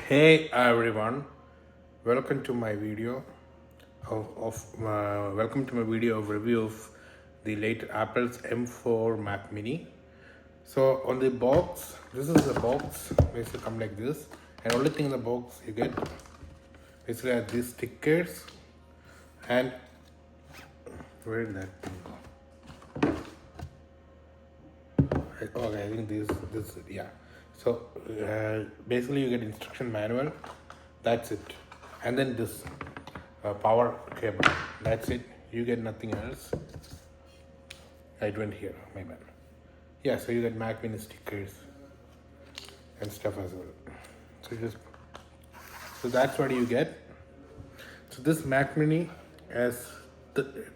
Hey everyone, welcome to my video welcome to my video of review of the late Apple's M4 Mac Mini. So on the box, this is the box. Basically come like this, and only thing in the box you get basically are these stickers and where did that thing go? Okay, I think this yeah. So basically you get instruction manual. That's it, and then this power cable. That's it. You get nothing else. It went here. My bad. Yeah. So you get Mac Mini stickers and stuff as well. So that's what you get. So this Mac Mini has the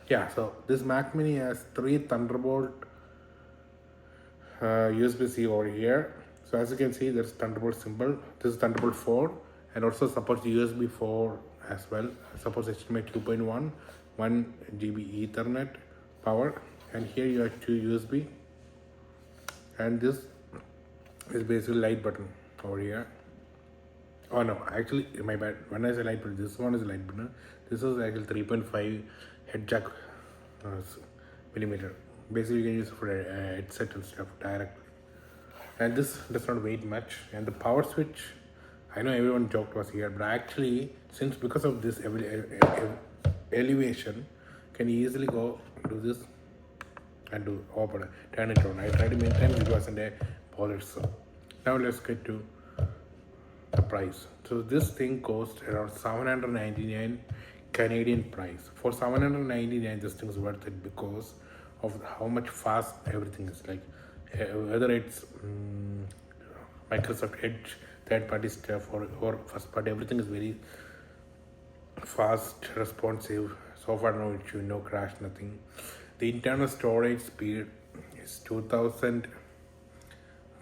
yeah. So this Mac Mini has 3 Thunderbolt USB-C over here. So as you can see, there's Thunderbolt symbol. This is Thunderbolt 4 and also supports USB 4 as well. Supports HDMI 2.1, 1 GB Ethernet power, and here you have 2 USB. And this is basically light button over here. Oh no, actually my bad. When I say light button, this one is light button. This is actually 3.5 head jack millimeter. Basically, you can use it for a headset and stuff directly. And this does not weigh much. And the power switch, I know everyone joked was here, but actually, since because of this elevation, can easily go do this and do open, turn it on. I tried many times, it wasn't a bother. So now let's get to the price. So this thing cost around 799 Canadian price. For 799, this thing is worth it because of how much fast everything is. Like whether it's Microsoft Edge, third-party stuff or first-party, everything is very fast, responsive. So far, no issue, no crash, nothing. The internal storage speed is 2000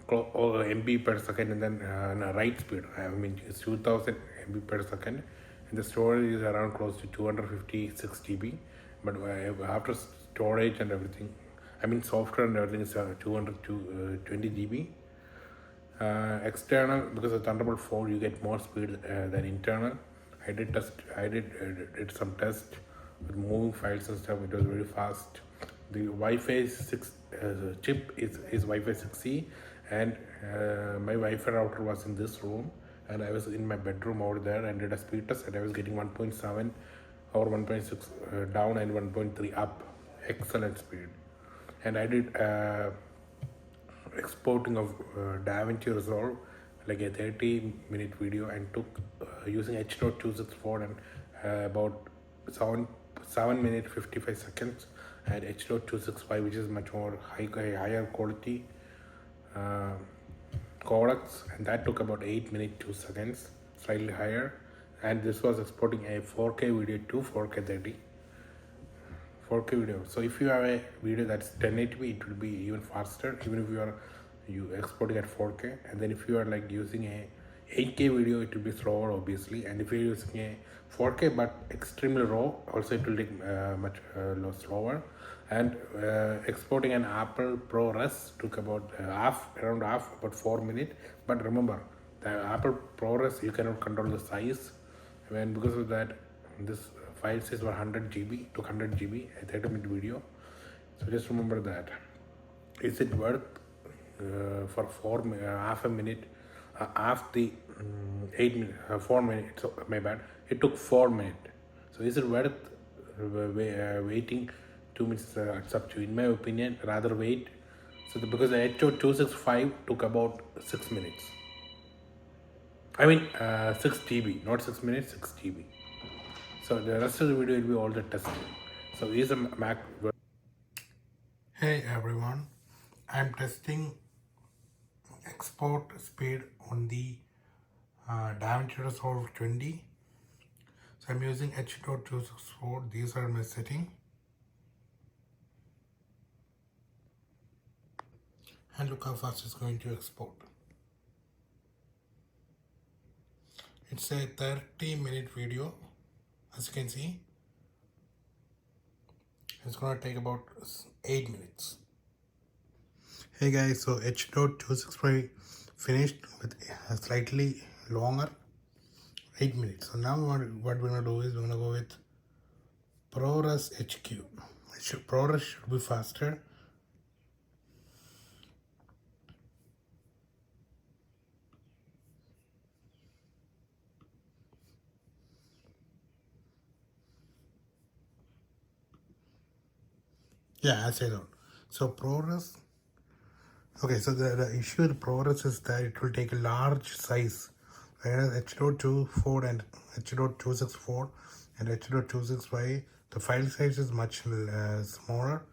MB per second, and then no, write speed. I mean, it's 2000 MB per second, and the storage is around close to 256 GB. But after storage and everything, I mean software and everything is 220 GB. External, because of Thunderbolt 4, you get more speed than internal. I did some test with moving files and stuff. It was very fast. The Wi-Fi 6 chip is Wi-Fi 6E, and my Wi-Fi router was in this room, and I was in my bedroom over there and did a speed test, and I was getting 1.7 or 1.6 down and 1.3 up. Excellent speed. And I did exporting of DaVinci Resolve, like a 30-minute video, and took using H.264 and about 7 minutes 55 seconds, and H.265, which is much more higher quality codecs, and that took about 8 minutes 2 seconds, slightly higher. And this was exporting a 4K video to 4K 30. 4K video. So if you have a video that's 1080p, it will be even faster, even if you exporting at 4K. And then if you are like using a 8K video, it will be slower obviously. And if you're using a 4K but extremely raw, also it will take much slower. And exporting an Apple ProRes took about about 4 minutes. But remember, the Apple ProRes, you cannot control the size, and because of that, this file size was 100 GB to 100 GB, a 30-minute video. So just remember that. Is it worth for half a minute, half the 8 minutes, 4 minutes? So, my bad. It took 4 minutes. So is it worth waiting 2 minutes? It's up to you. In my opinion, rather wait. So because the H.265 took about 6 minutes. I mean 6 GB, not 6 minutes, 6 GB. So the rest of the video will be all the testing. So here's a Mac. Hey everyone, I'm testing export speed on the DaVinci Resolve 20. So I'm using H.264. These are my settings. And look how fast it's going to export. It's a 30-minute video, as you can see. It's gonna take about 8 minutes. Hey guys, so H.265 finished with a slightly longer 8 minutes. So now what we're gonna do is we're gonna go with ProRes HQ. ProRes should be faster. Yeah, as I thought. So ProRes. Okay, so the issue with ProRes is that it will take a large size. Whereas H.24 and H.264 and H.265, the file size is much smaller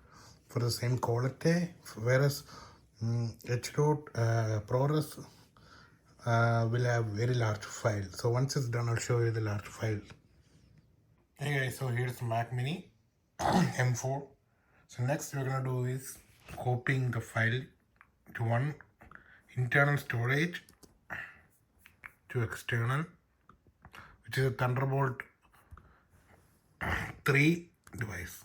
for the same quality. Whereas ProRes will have very large file. So once it's done, I'll show you the large file. Hey guys, so here's the Mac Mini M4. So next we're gonna do is copying the file to one internal storage to external, which is a Thunderbolt 3 device.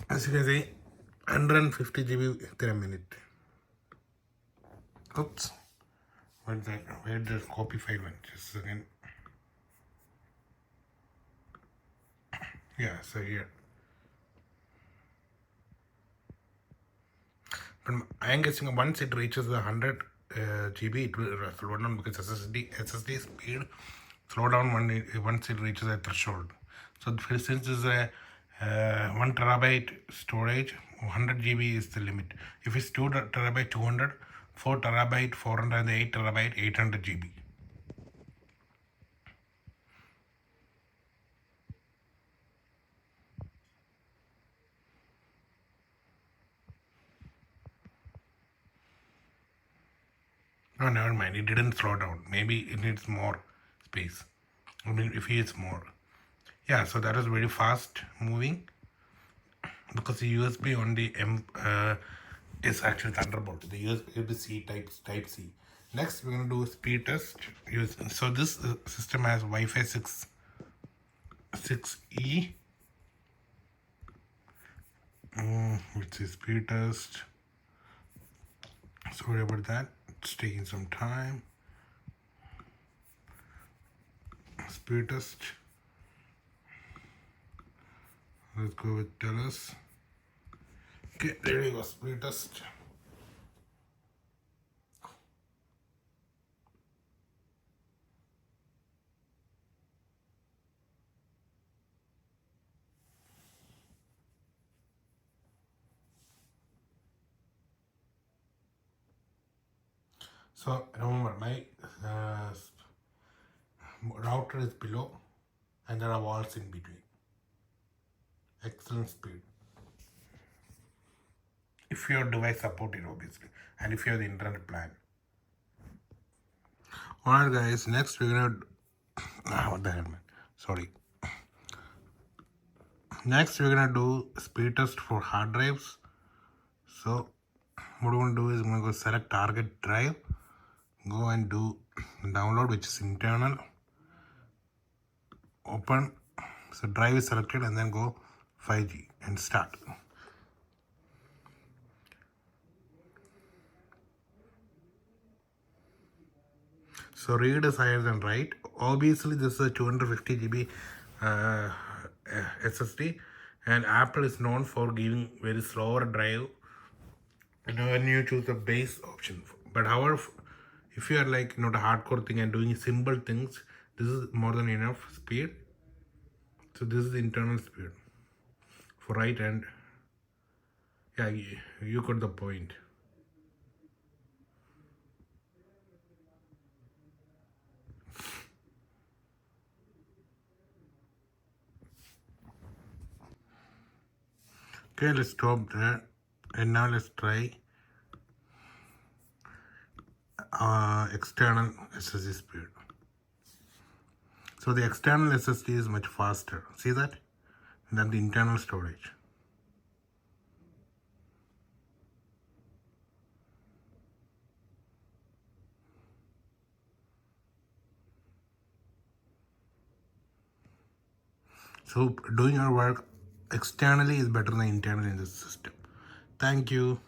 As you can see, 150 GB per minute. Oops. Where the copy file went? Just a second. Yeah, so here. But I am guessing once it reaches the 100 GB, it will slow down because SSD speed slow down once it reaches a threshold. So since it's a 1 terabyte storage, 100 GB is the limit. If it's 2 terabyte, 200, 4 terabyte, 400, and 8 terabyte, 800 GB. No, never mind. It didn't slow down. Maybe it needs more space. I mean, if it is more. Yeah, so that is very fast moving because the USB on the M is actually Thunderbolt. The USB-C type C. Next, we're going to do a speed test. So this system has Wi-Fi 6E, which is speed test. Sorry about that. It's taking some time. Speed test. Let's go with TELUS. Okay, there we go. Speed test. So remember, my router is below and there are walls in between. Excellent speed. If your device supported, obviously, and if you have the internet plan. Alright guys, next we're gonna what the hell, man, sorry. Next we're gonna do speed test for hard drives. So what we're gonna do is I'm gonna go select target drive, go and do download, which is internal, open. So drive is selected and then go 5G and start. So read is higher than write. Obviously this is a 250 GB SSD, and Apple is known for giving very slower drive when you choose the base option. But however, if you are like not a hardcore thing and doing simple things, this is more than enough speed. So this is the internal speed for write, and yeah, you got the point. Okay, let's stop there, and now let's try external SSD speed. So the external SSD is much faster, see that, than the internal storage. So doing our work externally is better than internally in this system. Thank you.